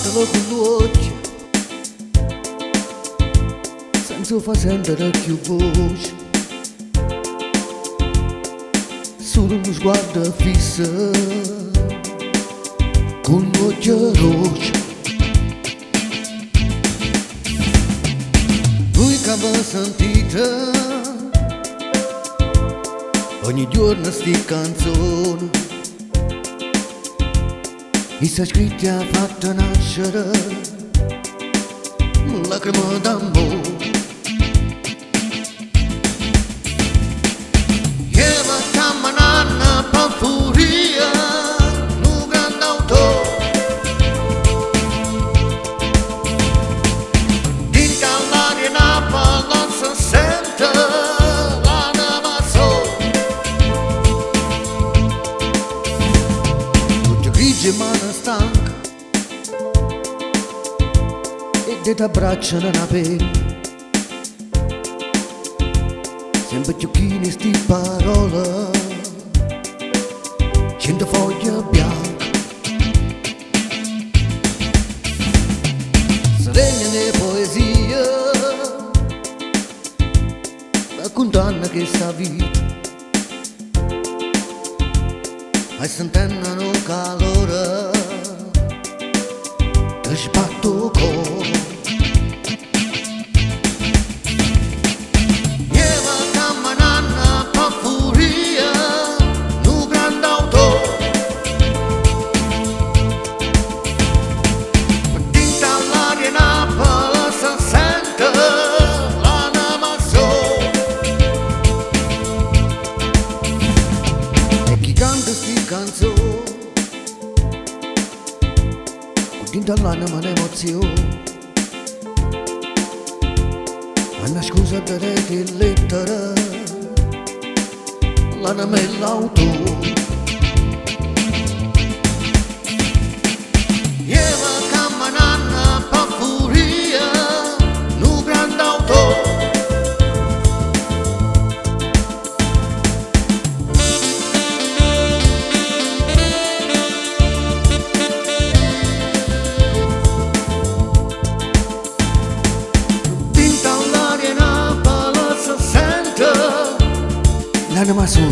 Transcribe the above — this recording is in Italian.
solo con l'occhio, senza far sentere più voce, solo uno sguardo fisso, con l'occhio rosso. Lui che aveva sentito ogni giorno sti canzoni, i sa scritti ha fatto nascere lacrime d'amore. Eva camminando per furia, un grande autore, dintre all'aria Napoli non si sente l'anima sola. Tutte grigie mani stanche e ti abbracciano una pena, sempre più chini sti parole, 100 foglie bianche, serenane poesie, raccontano che sta vita, e sentendo il calore, ti sbatto cuore. Canzone dentro l'anima un'emozione, una scusa per le lettere, l'anima e l'autore. Eva camminando per furia, un grande autore. L'anima sua